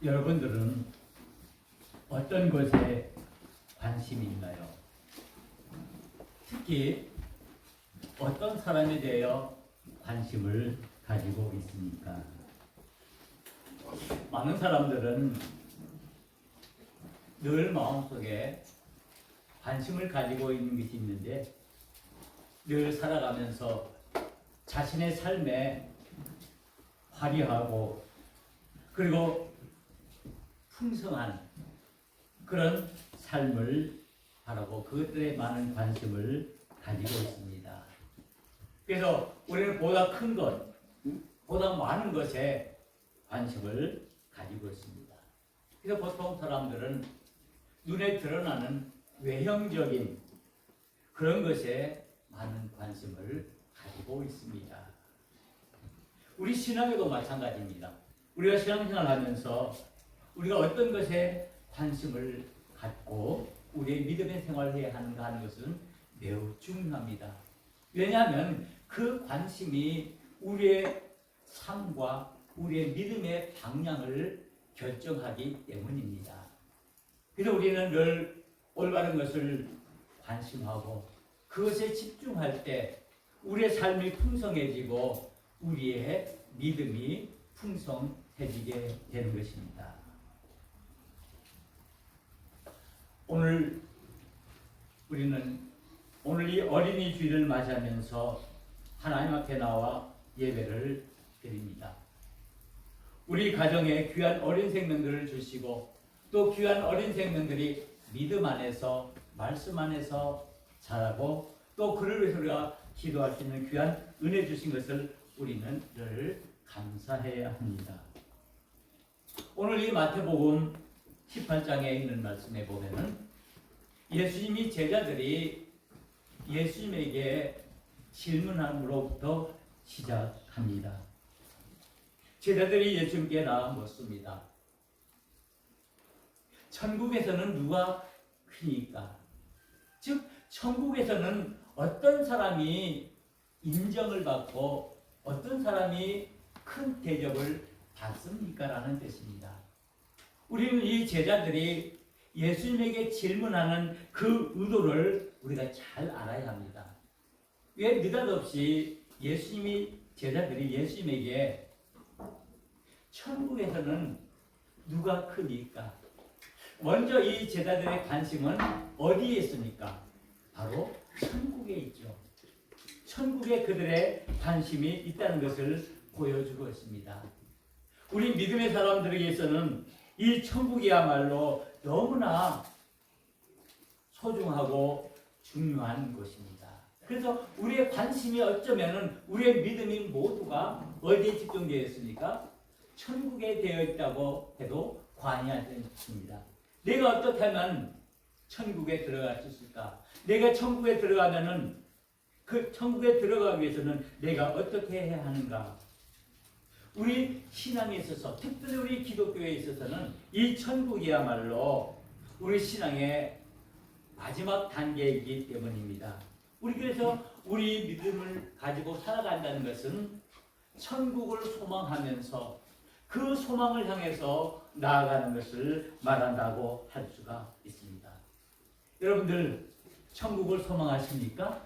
여러분들은 어떤 것에 관심이 있나요? 특히 어떤 사람에 대하여 관심을 가지고 있습니까? 많은 사람들은 늘 마음속에 관심을 가지고 있는 것이 있는데 늘 살아가면서 자신의 삶에 화려하고 그리고 풍성한 그런 삶을 바라고 그것들에 많은 관심을 가지고 있습니다. 그래서 우리는 보다 큰 것, 보다 많은 것에 관심을 가지고 있습니다. 그래서 보통 사람들은 눈에 드러나는 외형적인 그런 것에 많은 관심을 가지고 있습니다. 우리 신앙에도 마찬가지입니다. 우리가 신앙생활을 하면서 우리가 어떤 것에 관심을 갖고 우리의 믿음의 생활을 해야 하는가 하는 것은 매우 중요합니다. 왜냐하면 그 관심이 우리의 삶과 우리의 믿음의 방향을 결정하기 때문입니다. 그래서 우리는 늘 올바른 것을 관심하고 그것에 집중할 때 우리의 삶이 풍성해지고 우리의 믿음이 풍성해지게 되는 것입니다. 오늘 우리는 오늘 이 어린이 주일을 맞이하면서 하나님 앞에 나와 예배를 드립니다. 우리 가정에 귀한 어린 생명들을 주시고 또 귀한 어린 생명들이 믿음 안에서 말씀 안에서 자라고 또 그를 위해서 우리가 기도할 수 있는 귀한 은혜 주신 것을 우리는 늘 감사해야 합니다. 오늘 이 마태복음 18장에 있는 말씀에 보면은 예수님이 제자들이 예수님에게 질문함으로부터 시작합니다. 제자들이 예수님께 나와 묻습니다. 천국에서는 누가 크니까? 즉 천국에서는 어떤 사람이 인정을 받고 어떤 사람이 큰 대접을 받습니까? 라는 뜻입니다. 우리는 이 제자들이 예수님에게 질문하는 그 의도를 우리가 잘 알아야 합니다. 왜 느닷없이 제자들이 예수님에게 천국에서는 누가 크니까? 먼저 이 제자들의 관심은 어디에 있습니까? 바로 천국에 있죠. 천국에 그들의 관심이 있다는 것을 보여주고 있습니다. 우리 믿음의 사람들에게서는 이 천국이야말로 너무나 소중하고 중요한 것입니다. 그래서 우리의 관심이 어쩌면은 우리의 믿음이 모두가 어디에 집중되어 있습니까? 천국에 되어 있다고 해도 과언이 아닙니다. 내가 어떻게 하면 천국에 들어갈 수 있을까? 내가 천국에 들어가면은 그 천국에 들어가기 위해서는 내가 어떻게 해야 하는가? 우리 신앙에 있어서 특별히 우리 기독교에 있어서는 이 천국이야말로 우리 신앙의 마지막 단계이기 때문입니다. 그래서 우리 믿음을 가지고 살아간다는 것은 천국을 소망하면서 그 소망을 향해서 나아가는 것을 말한다고 할 수가 있습니다. 여러분들 천국을 소망하십니까?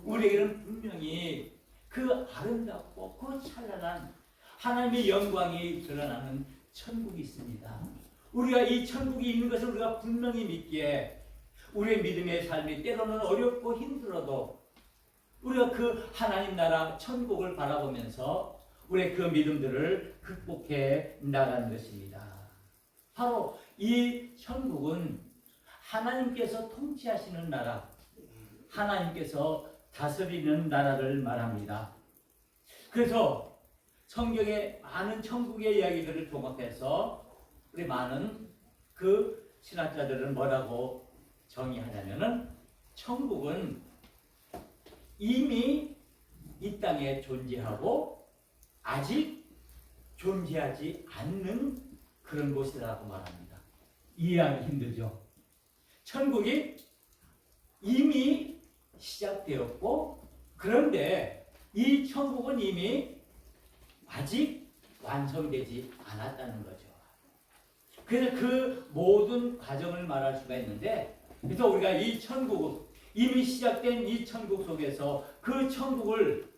우리에게는 분명히 그 아름답고 그 찬란한 하나님의 영광이 드러나는 천국이 있습니다. 우리가 이 천국이 있는 것을 우리가 분명히 믿기에 우리의 믿음의 삶이 때로는 어렵고 힘들어도 우리가 그 하나님 나라 천국을 바라보면서 우리의 그 믿음들을 극복해 나가는 것입니다. 바로 이 천국은 하나님께서 통치하시는 나라, 하나님께서 다스리는 나라를 말합니다. 그래서 성경의 많은 천국의 이야기들을 종합해서 우리 많은 그 신학자들은 뭐라고 정의하냐면은 천국은 이미 이 땅에 존재하고 아직 존재하지 않는 그런 곳이라고 말합니다. 이해하기 힘들죠? 천국이 이미 시작되었고 그런데 이 천국은 이미 아직 완성되지 않았다는 거죠. 그래서 그 모든 과정을 말할 수가 있는데, 그래서 우리가 이 천국, 이미 시작된 이 천국 속에서 그 천국을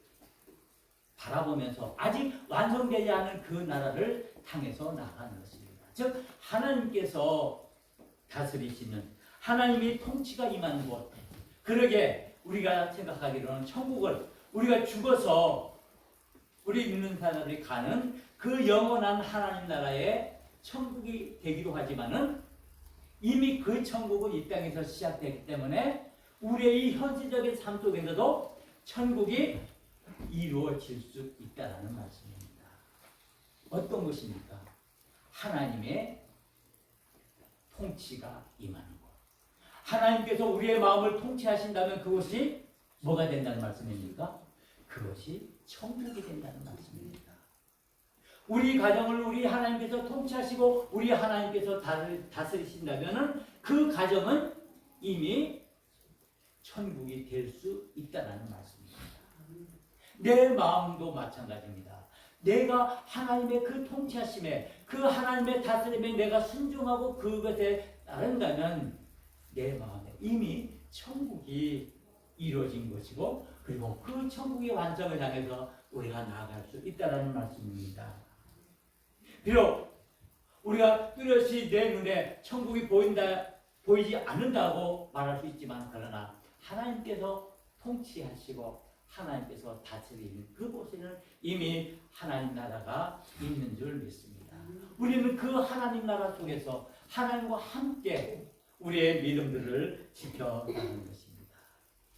바라보면서 아직 완성되지 않은 그 나라를 향해서 나가는 것입니다. 즉 하나님께서 다스리시는, 하나님이 통치가 임하는 곳. 그러게 우리가 생각하기로는 천국을 우리가 죽어서 우리 믿는 사람들이 가는 그 영원한 하나님 나라의 천국이 되기도 하지만은 이미 그 천국은 이 땅에서 시작되기 때문에 우리의 이 현실적인 삶 속에서도 천국이 이루어질 수 있다는 말씀입니다. 어떤 것입니까? 하나님의 통치가 임하는 것. 하나님께서 우리의 마음을 통치하신다면 그것이 뭐가 된다는 말씀입니까? 그것이 천국이 된다는 말씀입니다. 우리 가정을 우리 하나님께서 통치하시고 우리 하나님께서 다스리신다면 그 가정은 이미 천국이 될 수 있다는 말씀입니다. 내 마음도 마찬가지입니다. 내가 하나님의 그 통치하심에, 그 하나님의 다스림에 내가 순종하고 그것에 따른다면 내 마음에 이미 천국이 이루어진 것이고, 그리고 그 천국의 완성을 향해서 우리가 나아갈 수 있다는 말씀입니다. 비록 우리가 뚜렷이 내 눈에 천국이 보이지 않는다고 말할 수 있지만, 그러나 하나님께서 통치하시고 하나님께서 다스리는 그곳에는 이미 하나님 나라가 있는 줄 믿습니다. 우리는 그 하나님 나라 속에서 하나님과 함께 우리의 믿음들을 지켜나가는 것입니다.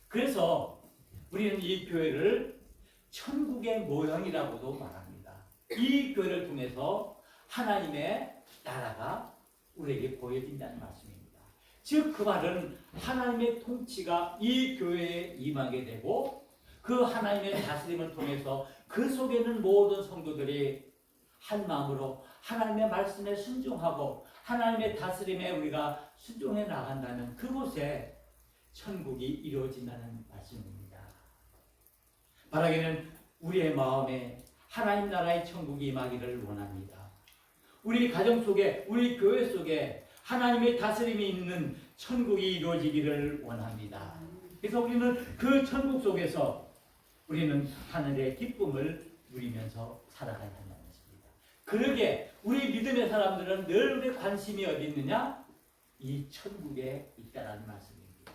그래서 우리는 이 교회를 천국의 모형이라고도 말합니다. 이 교회를 통해서 하나님의 나라가 우리에게 보여진다는 말씀입니다. 즉 그 말은 하나님의 통치가 이 교회에 임하게 되고, 그 하나님의 다스림을 통해서 그 속에는 모든 성도들이 한 마음으로 하나님의 말씀에 순종하고 하나님의 다스림에 우리가 순종해 나간다면 그곳에 천국이 이루어진다는 말씀입니다. 바라기는 우리의 마음에 하나님 나라의 천국이 임하기를 원합니다. 우리 가정 속에, 우리 교회 속에 하나님의 다스림이 있는 천국이 이루어지기를 원합니다. 그래서 우리는 그 천국 속에서 우리는 하늘의 기쁨을 누리면서 살아가야 한다는 것입니다. 그러게 우리 믿음의 사람들은 늘 우리의 관심이 어디 있느냐? 이 천국에 있다는 말씀입니다.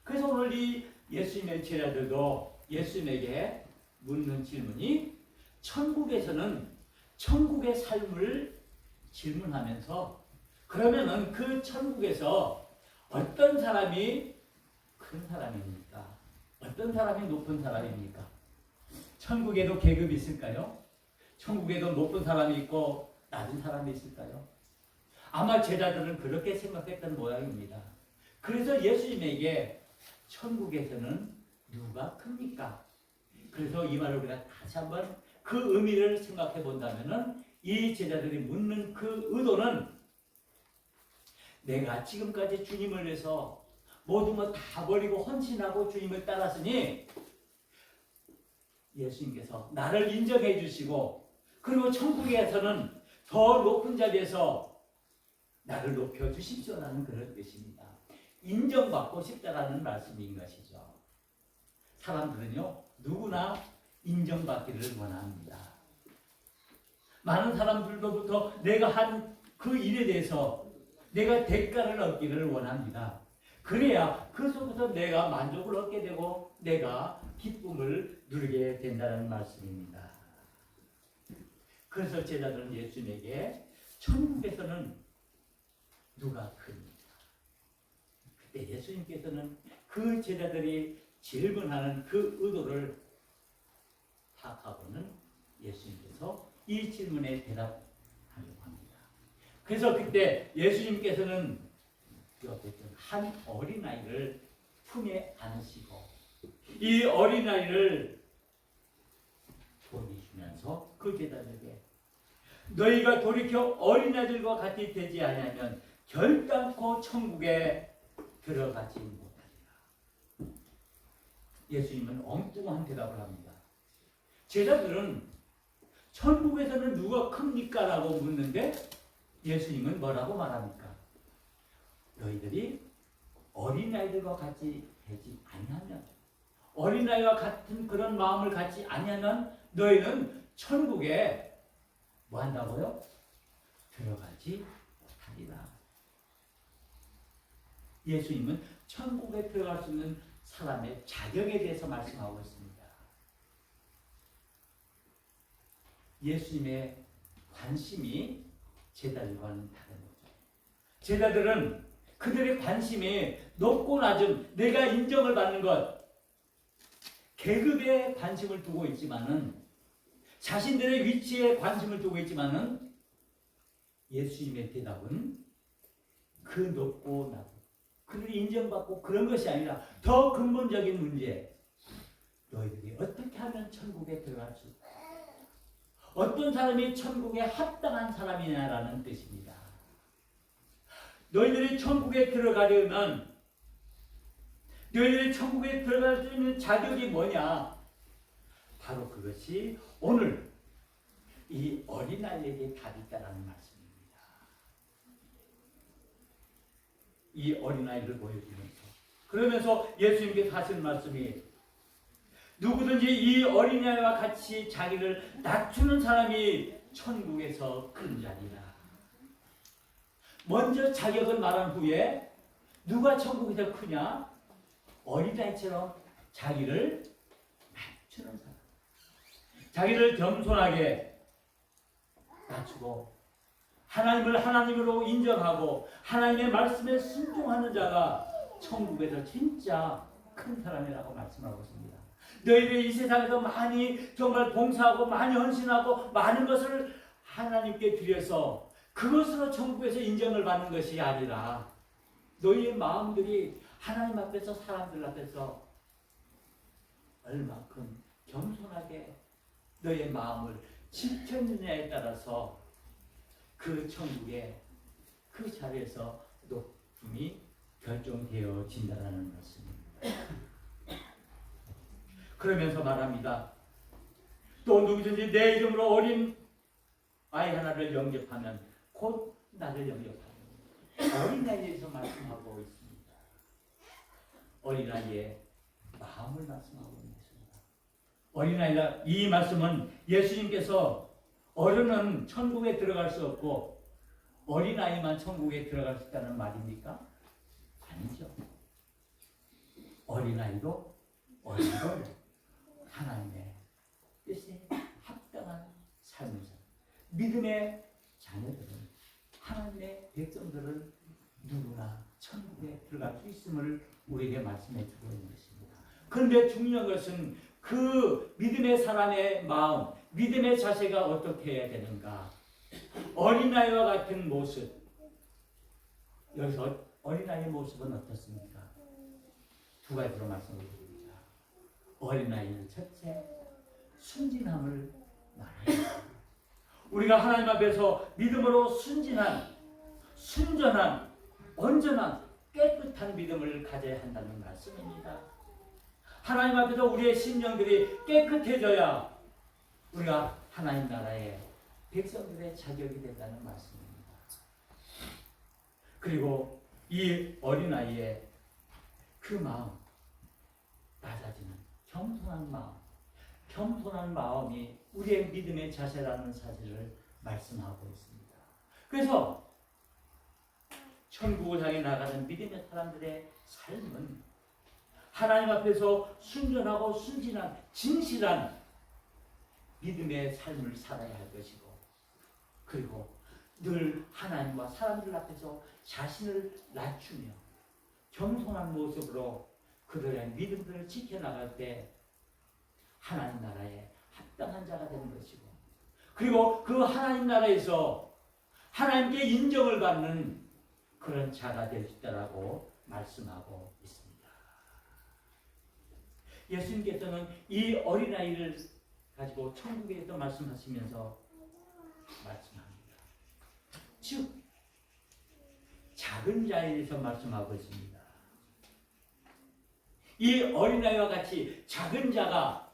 그래서 오늘 이 예수님의 제자들도 예수님에게 묻는 질문이, 천국에서는 천국의 삶을 질문하면서, 그러면은 그 천국에서 어떤 사람이 큰 사람입니까? 어떤 사람이 높은 사람입니까? 천국에도 계급이 있을까요? 천국에도 높은 사람이 있고 낮은 사람이 있을까요? 아마 제자들은 그렇게 생각했던 모양입니다. 그래서 예수님에게 천국에서는 누가 큽니까? 그래서 이 말을 우리가 다시 한번 그 의미를 생각해 본다면은, 이 제자들이 묻는 그 의도는, 내가 지금까지 주님을 위해서 모든 것 다 버리고 헌신하고 주님을 따랐으니 예수님께서 나를 인정해 주시고, 그리고 천국에서는 더 높은 자리에서 나를 높여 주십시오라는 그런 뜻입니다. 인정받고 싶다라는 말씀인 것이죠. 사람들은요, 누구나 인정받기를 원합니다. 많은 사람들로부터 내가 한 그 일에 대해서 내가 대가를 얻기를 원합니다. 그래야 그 속에서 내가 만족을 얻게 되고 내가 기쁨을 누리게 된다는 말씀입니다. 그래서 제자들은 예수님에게 천국에서는 누가 큽니까? 그때 예수님께서는 그 제자들이 질문하는 그 의도를 파악하고는 예수님께서 이 질문에 대답하려고 합니다. 그래서 그때 예수님께서는 어쨌든 한 어린아이를 품에 안으시고 이 어린아이를 보내주면서 그 제자들에게, 너희가 돌이켜 어린아이들과 같이 되지 아니하면 결단코 천국에 들어가지 못하리라. 예수님은 엉뚱한 대답을 합니다. 제자들은 천국에서는 누가 큽니까? 라고 묻는데 예수님은 뭐라고 말합니까? 너희들이 어린아이들과 같이 되지 아니하면, 어린아이와 같은 그런 마음을 갖지 아니하면 너희는 천국에 뭐 한다고요? 들어가지 못하리라. 예수님은 천국에 들어갈 수 있는 사람의 자격에 대해서 말씀하고 있습니다. 예수님의 관심이 제자들과는 다른 거죠. 제자들은 그들의 관심이 높고 낮음, 내가 인정을 받는 것, 계급에 관심을 두고 있지만은, 자신들의 위치에 관심을 두고 있지만은, 예수님의 대답은 그 높고 낮음, 그들이 인정받고 그런 것이 아니라 더 근본적인 문제, 너희들이 어떻게 하면 천국에 들어갈 수 있다, 어떤 사람이 천국에 합당한 사람이냐라는 뜻입니다. 너희들이 천국에 들어가려면, 너희들이 천국에 들어갈 수 있는 자격이 뭐냐? 바로 그것이 오늘 이 어린아이에게 답이 있다라는 말씀입니다. 이 어린아이를 보여주면서, 그러면서 예수님께서 하시는 말씀이, 누구든지 이 어린아이와 같이 자기를 낮추는 사람이 천국에서 큰 자리라. 먼저 자격을 말한 후에 누가 천국에서 크냐? 어린아이처럼 자기를 낮추는 사람, 자기를 겸손하게 낮추고 하나님을 하나님으로 인정하고 하나님의 말씀에 순종하는 자가 천국에서 진짜 큰 사람이라고 말씀하고 있습니다. 너희들이 이 세상에서 많이 정말 봉사하고 많이 헌신하고 많은 것을 하나님께 드려서 그것으로 천국에서 인정을 받는 것이 아니라, 너희의 마음들이 하나님 앞에서, 사람들 앞에서 얼마큼 겸손하게 너희의 마음을 지켰느냐에 따라서 그 천국의 그 자리에서 높음이 결정되어진다는 말씀입니다. 그러면서 말합니다. 또 누구든지 내 이름으로 어린 아이 하나를 영접하면 곧 나를 영접하는, 어린아이에서 말씀하고 있습니다. 어린아이의 마음을 말씀하고 있습니다. 어린아이가, 이 말씀은 예수님께서 어른은 천국에 들어갈 수 없고 어린아이만 천국에 들어갈 수 있다는 말입니까? 아니죠. 어린아이도 어린걸 하나님의 뜻에 합당한 삶을 살, 믿음의 자녀들은, 하나님의 백성들은 누구나 천국에 들어갈 수 있음을 우리에게 말씀해 주고 있는 것입니다. 그런데 중요한 것은 그 믿음의 사람의 마음, 믿음의 자세가 어떻게 해야 되는가? 어린아이와 같은 모습. 여기서 어린아이의 모습은 어떻습니까? 두 가지로 말씀드립니다. 어린아이는 첫째, 순진함을 말합니다. 우리가 하나님 앞에서 믿음으로 순진한, 순전한, 온전한, 깨끗한 믿음을 가져야 한다는 말씀입니다. 하나님 앞에서 우리의 심령들이 깨끗해져야 우리가 하나님 나라의 백성들의 자격이 된다는 말씀입니다. 그리고 이 어린아이의 그 마음, 낮아지는 겸손한 마음, 겸손한 마음이 우리의 믿음의 자세라는 사실을 말씀하고 있습니다. 그래서 천국을 향해 나가는 믿음의 사람들의 삶은 하나님 앞에서 순전하고 순진한, 진실한 믿음의 삶을 살아야 할 것이고, 그리고 늘 하나님과 사람들 앞에서 자신을 낮추며 겸손한 모습으로 그들의 믿음들을 지켜나갈 때 하나님 나라에 합당한 자가 되는 것이고, 그리고 그 하나님 나라에서 하나님께 인정을 받는 그런 자가 될 수 있다라고 말씀하고 있습니다. 예수님께서는 이 어린아이를 가지고 천국에 대해서 말씀하시면서 말씀합니다. 즉 작은 자에 대해서 말씀하고 있습니다. 이 어린아이와 같이 작은 자가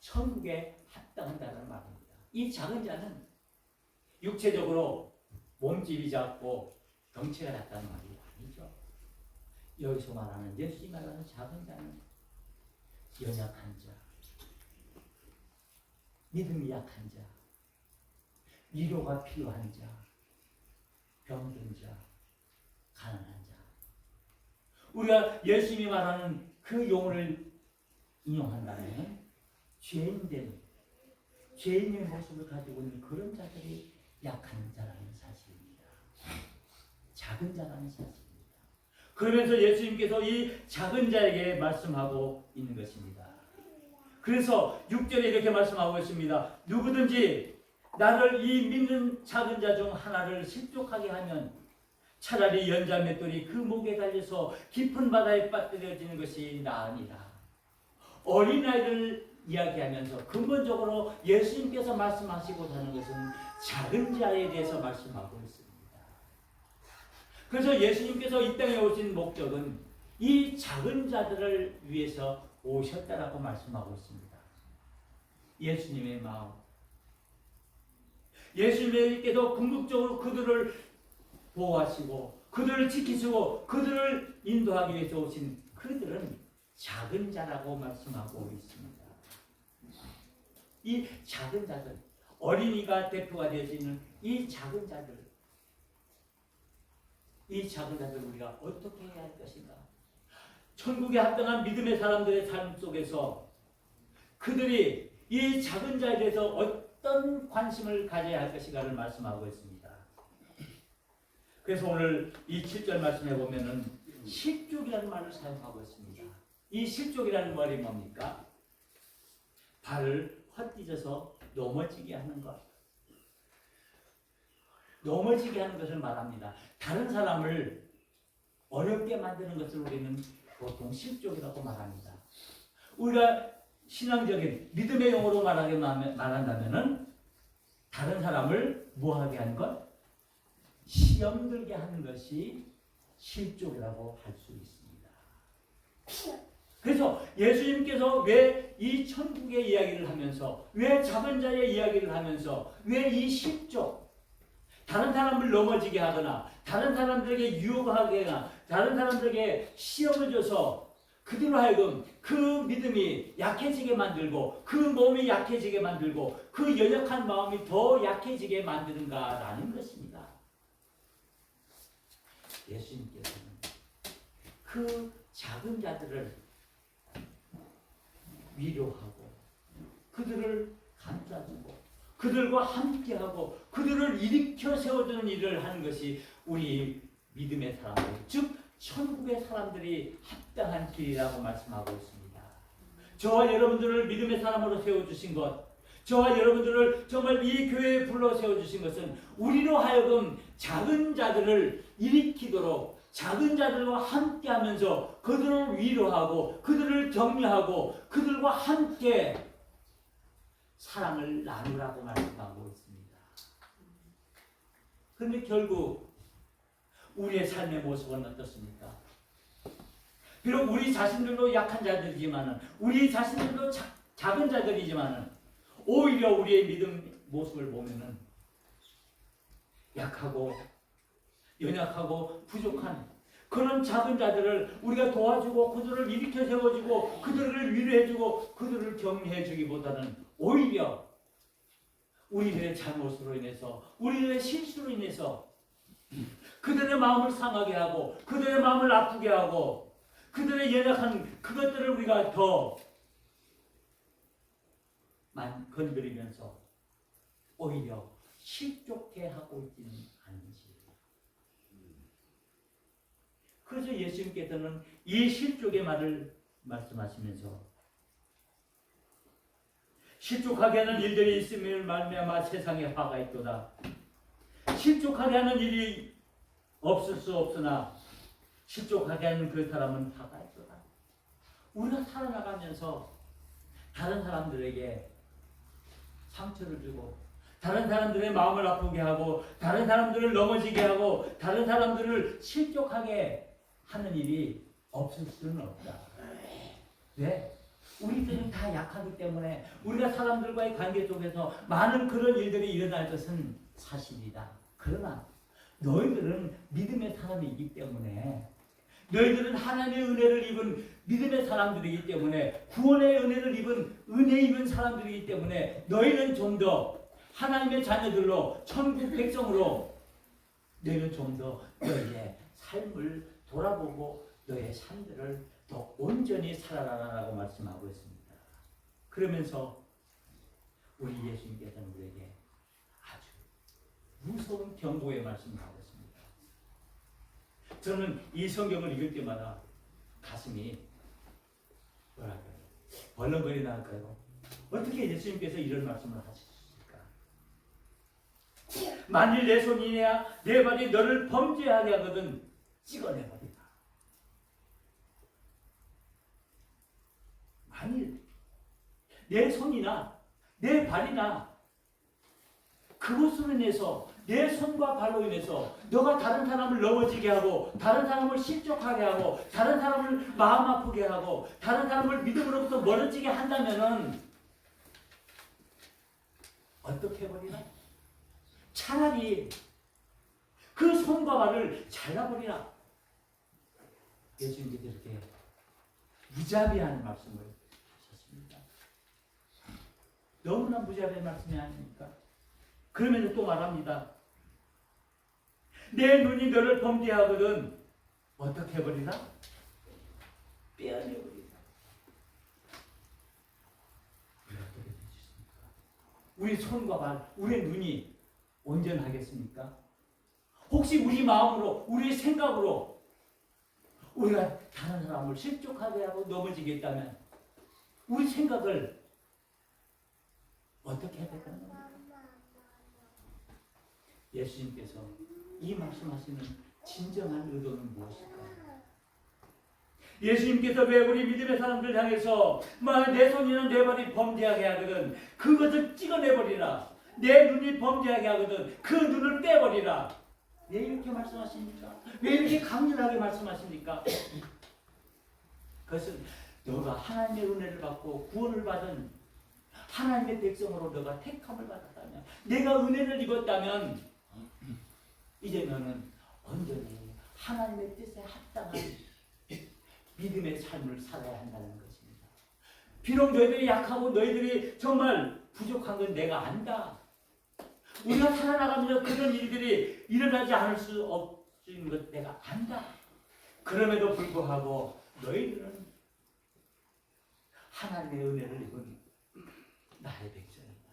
천국에 합당한다는 말입니다. 이 작은 자는 육체적으로 몸집이 작고 덩치가 작다는 말이 아니죠. 여기서 말하는 예수님이 말하는 작은 자는 연약한 자, 믿음이 약한 자, 위로가 필요한 자, 병든 자, 가난한 자. 우리가 예수님이 말하는 그 용어를 인용한다면 죄인의 모습을 가지고 있는 그런 자들이 약한 자라는 사실입니다. 작은 자라는 사실입니다. 그러면서 예수님께서 이 작은 자에게 말씀하고 있는 것입니다. 그래서 6절에 이렇게 말씀하고 있습니다. 누구든지 나를 이 믿는 작은 자 중 하나를 실족하게 하면 차라리 연자 맷돌이 그 목에 달려서 깊은 바다에 빠뜨려지는 것이 나으니라. 어린아이를 이야기하면서 근본적으로 예수님께서 말씀하시고자 하는 것은 작은 자에 대해서 말씀하고 있습니다. 그래서 예수님께서 이 땅에 오신 목적은 이 작은 자들을 위해서 오셨다라고 말씀하고 있습니다. 예수님의 마음, 예수님께서 궁극적으로 그들을 보호하시고 그들을 지키시고 그들을 인도하기 위해서 오신 그들은 작은 자라고 말씀하고 있습니다. 이 작은 자들, 어린이가 대표가 되어지는 이 작은 자들, 이 작은 자들 우리가 어떻게 해야 할 것인가? 천국에 합당한 믿음의 사람들의 삶 속에서 그들이 이 작은 자에 대해서 어떤 관심을 가져야 할 것인가를 말씀하고 있습니다. 그래서 오늘 이 7절 말씀해 보면은 실족이라는 말을 사용하고 있습니다. 이 실족이라는 말이 뭡니까? 발을 헛디뎌서 넘어지게 하는 것. 넘어지게 하는 것을 말합니다. 다른 사람을 어렵게 만드는 것을 우리는 보통 실족이라고 말합니다. 우리가 신앙적인 믿음의 용어로 말한다면은 다른 사람을 뭐하게 하는 것? 시험 들게 하는 것이 실족이라고 할 수 있습니다. 그래서 예수님께서 왜 이 천국의 이야기를 하면서, 왜 작은 자의 이야기를 하면서, 왜 이 실족, 다른 사람을 넘어지게 하거나 다른 사람들에게 유혹하게 하거나 다른 사람들에게 시험을 줘서 그들로 하여금 그 믿음이 약해지게 만들고 그 몸이 약해지게 만들고 그 연약한 마음이 더 약해지게 만드는가라는 것입니다. 예수님께서는 그 작은 자들을 위로하고 그들을 감싸주고 그들과 함께하고 그들을 일으켜 세워주는 일을 하는 것이 우리 믿음의 사람들, 즉 천국의 사람들이 합당한 길이라고 말씀하고 있습니다. 저와 여러분들을 믿음의 사람으로 세워주신 것, 저와 여러분들을 정말 이 교회에 불러 세워주신 것은 우리로 하여금 작은 자들을 일으키도록 작은 자들과 함께하면서 그들을 위로하고 그들을 격려하고 그들과 함께 사랑을 나누라고 말씀하고 있습니다. 그런데 결국 우리의 삶의 모습은 어떻습니까? 비록 우리 자신들도 약한 자들이지만은 우리 자신들도 작은 자들이지만은 오히려 우리의 믿음 모습을 보면은 약하고 연약하고 부족한 그런 작은 자들을 우리가 도와주고 그들을 일으켜 세워주고 그들을 위로해주고 그들을 격려해주기보다는 오히려 우리들의 잘못으로 인해서 우리들의 실수로 인해서 그들의 마음을 상하게 하고 그들의 마음을 아프게 하고 그들의 연약한 그것들을 우리가 더 건드리면서 오히려 실족해 하고 있지는 않은지. 그래서 예수님께서는 이 실족의 말을 말씀하시면서 실족하게 하는 일들이 있음을 말미암아 세상에 화가 있도다. 실족하게 하는 일이 없을 수 없으나 실족하게 하는 그 사람은 화가 있도다. 우리가 살아나가면서 다른 사람들에게 상처를 주고 다른 사람들의 마음을 아프게 하고 다른 사람들을 넘어지게 하고 다른 사람들을 실족하게 하는 일이 없을 수는 없다. 왜? 우리들은 다 약하기 때문에 우리가 사람들과의 관계 속에서 많은 그런 일들이 일어날 것은 사실이다. 그러나 너희들은 믿음의 사람이기 때문에, 너희들은 하나님의 은혜를 입은 믿음의 사람들이기 때문에, 구원의 은혜를 입은 은혜 입은 사람들이기 때문에, 너희는 좀 더 하나님의 자녀들로, 천국 백성으로 너희는 좀 더 너희의 삶을 돌아보고 너희의 삶들을 더 온전히 살아라라고 말씀하고 있습니다. 그러면서 우리 예수님께서는 우리에게 아주 무서운 경고의 말씀을 하고 있습니다. 저는 이 성경을 읽을 때마다 가슴이 뭐랄까요? 벌렁거리나 할까요? 어떻게 예수님께서 이런 말씀을 하셨을까? 만일 내 손이냐 내 발이 너를 범죄하게 하거든 찍어내버리라. 만일 내 손이나 내 발이나 그것으로 인해서, 내 손과 발로 인해서 너가 다른 사람을 넘어지게 하고, 다른 사람을 실족하게 하고, 다른 사람을 마음 아프게 하고, 다른 사람을 믿음으로부터 멀어지게 한다면은 어떻게 해버리나? 차라리 그 손과 발을 잘라버리라. 예수님께서 이렇게 무자비한 말씀을 하셨습니다. 너무나 무자비한 말씀이 아닙니까? 그러면서 또 말합니다. 내 눈이 너를 범죄하거든 어떻게 해버리나? 빼앗겨버리라. 우리 어떻게 되겠습니까? 우리 손과 발, 우리의 눈이 온전하겠습니까? 혹시 우리 마음으로, 우리 생각으로 우리가 다른 사람을 실족하게 하고 넘어지게 했다면 우리 생각을 어떻게 해야 될까요? 예수님께서 이 말씀하시는 진정한 의도는 무엇일까요? 예수님께서 왜 우리 믿음의 사람들 향해서 내 손이나 내 발이 범죄하게 하거든 그것을 찍어내버리라. 내 눈이 범죄하게 하거든 그 눈을 빼버리라. 왜 이렇게 말씀하십니까? 왜 이렇게 강렬하게 말씀하십니까? 그것은 너가 하나님의 은혜를 받고 구원을 받은 하나님의 백성으로 너가 택함을 받았다면, 내가 은혜를 입었다면 이제 너는 온전히 하나님의 뜻에 합당한 믿음의 삶을 살아야 한다는 것입니다. 비록 너희들이 약하고 너희들이 정말 부족한 건 내가 안다. 우리가 살아나가면서 그런 일들이 일어나지 않을 수 없는 것 내가 안다. 그럼에도 불구하고 너희들은 하나님의 은혜를 입은 나의 백성이다.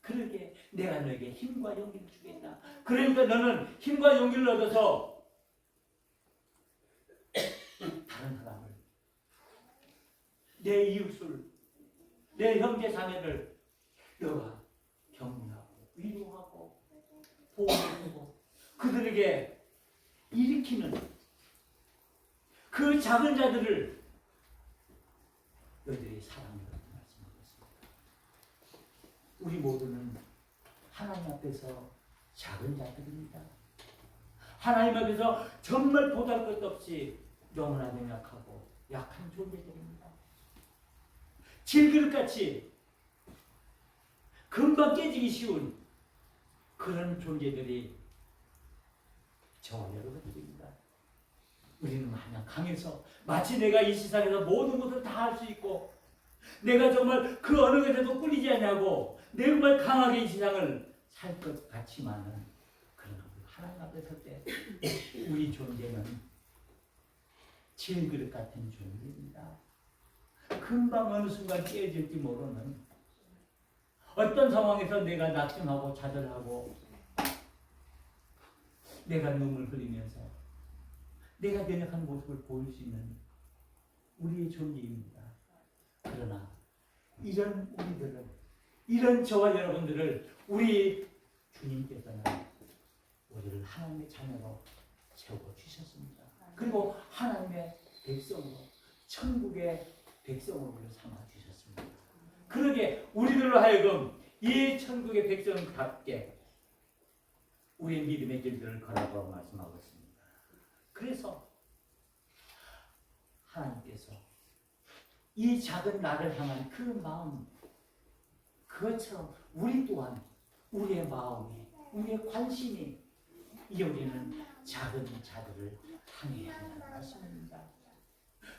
그러게 내가 너에게 힘과 용기를 주겠다. 그러니까 너는 힘과 용기를 얻어서 다른 사람을, 내 이웃을, 내 형제 자매를 너가 격려하고 위로하고 보호하고 그들에게 일으키는 그 작은 자들을 너희들이 사랑하라고 말씀하셨습니다. 우리 모두는 하나님 앞에서 작은 자들입니다. 하나님 앞에서 정말 보잘것도 없이 너무나 연약하고 약한 존재들입니다. 질그릇같이 금방 깨지기 쉬운 그런 존재들이 저와 여러분들입니다. 우리는 마냥 강해서 마치 내가 이 세상에서 모든 것을 다 할 수 있고 내가 정말 그 어느 것에도 꿀리지 않냐고 내가 정말 강하게 이 세상을 살 것 같지만은 그러나 하나님 앞에 설 때 우리 존재는 질그릇 같은 존재입니다. 금방 어느 순간 깨질지 모르는 어떤 상황에서 내가 낙심하고 좌절하고 내가 눈물 흘리면서 내가 연약한 모습을 보일 수 있는 우리의 존재입니다. 그러나 이런 우리들은, 이런 저와 여러분들을 우리 주님께서는 우리를 하나님의 자녀로 세워주셨습니다. 그리고 하나님의 백성으로, 천국의 백성으로 삼아주셨습니다. 그러게 우리들로 하여금 이 천국의 백성답게 우리의 믿음의 길들을 걸어보라고 말씀하고 있습니다. 그래서 하나님께서 이 작은 나를 향한 그 마음, 그것처럼 우리 또한 우리의 마음이, 우리의 관심이 이제 우리는 작은 자들을 향해야 한다는 말씀입니다.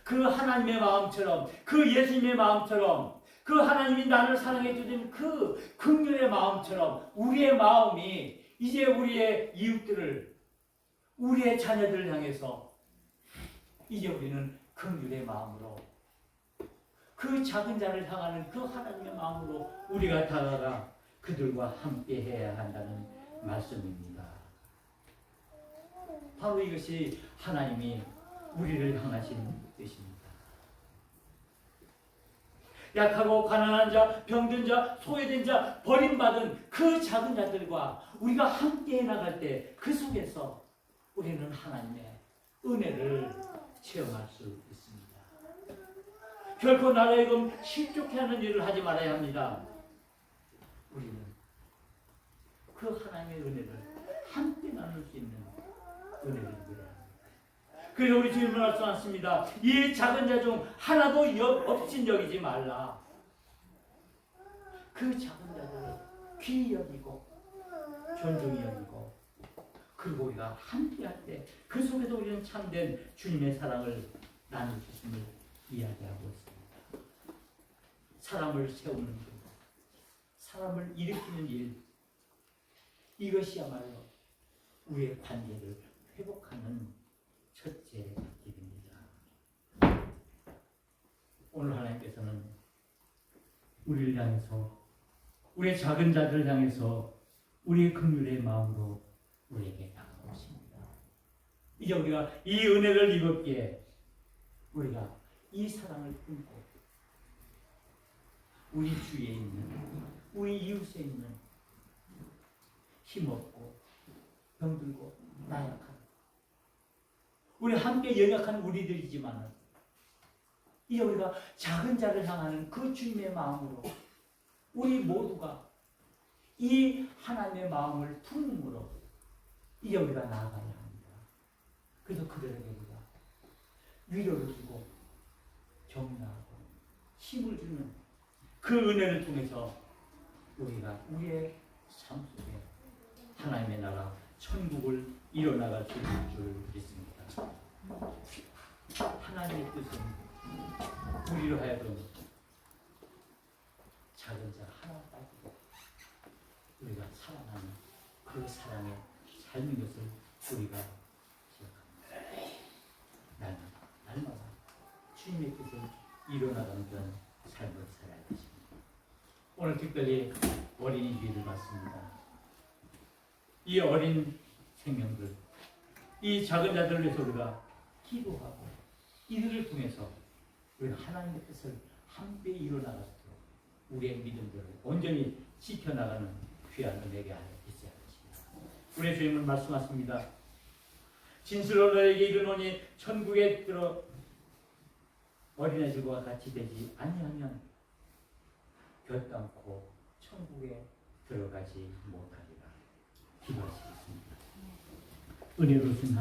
그 하나님의 마음처럼, 그 예수님의 마음처럼, 그 하나님이 나를 사랑해 주신 그 긍휼의 마음처럼 우리의 마음이 이제 우리의 이웃들을, 우리의 자녀들을 향해서 이제 우리는 긍휼의 마음으로, 그 작은 자를 향하는 그 하나님의 마음으로 우리가 다가가 그들과 함께 해야 한다는 말씀입니다. 바로 이것이 하나님이 우리를 향하신 뜻입니다. 약하고 가난한 자, 병든 자, 소외된 자, 버림받은 그 작은 자들과 우리가 함께 나갈 때 그 속에서 우리는 하나님의 은혜를 체험할 수 있습니다. 결코 나라의 금 실족해 하는 일을 하지 말아야 합니다. 우리는 그 하나님의 은혜를 함께 나눌 수 있는 은혜를 누려야 합니다. 그래서 우리 주님은 말씀하십니다. 이 작은 자 중 하나도 없인 여기지 말라. 그 작은 자들을 귀히 여기고 존중히 여기고, 그리고 우리가 함께할 때 그 속에서 우리는 참된 주님의 사랑을 나눌 수 있음을 이야기하고 있습니다. 사람을 세우는 일, 사람을 일으키는 일, 이것이야말로 우리의 관계를 회복하는 첫째 길입니다. 오늘 하나님께서는 우리를 향해서, 우리의 작은 자들을 향해서 우리의 긍휼의 마음으로 우리에게 다가오십니다. 이제 우리가 이 은혜를 입었기에 우리가 이 사랑을 품고 우리 주위에 있는, 우리 이웃에 있는 힘없고 병들고 나약한, 우리 함께 연약한 우리들이지만 이제 우리가 작은 자를 향하는 그 주님의 마음으로 우리 모두가 이 하나님의 마음을 품음으로 이제 우리가 나아가야 합니다. 그래서 그들에게 우리가 위로를 주고 격려하고 힘을 주는 그 은혜를 통해서 우리가 우리의 삶 속에 하나님의 나라 천국을 이뤄나갈 수 있는 줄 믿습니다. 하나님의 뜻은 우리로 하여금 작은 자 하나 빠지고 우리가 살아나는 그 사랑의 삶인 것을 우리가 기억합니다. 날마다 주님의 뜻을 이뤄나가는 그런 삶을 살아야 것입니다. 오늘 특별히 어린이 주일을 맞습니다. 이 어린 생명들, 이 작은 자들을 위해서 우리가 기도하고 이들을 통해서 우리가 하나님의 뜻을 함께 이뤄나갈 수 있도록 우리의 믿음들을 온전히 지켜나가는 귀한 은혜가 있어야 하겠습니다. 우리 주님은 말씀하십니다. 진실로 너에게 이르노니 천국에 들어 어린애들과 같이 되지 아니하면 결단코 천국에 들어가지 못하리라. 기도하시겠습니다. 은혜로우신 하나님,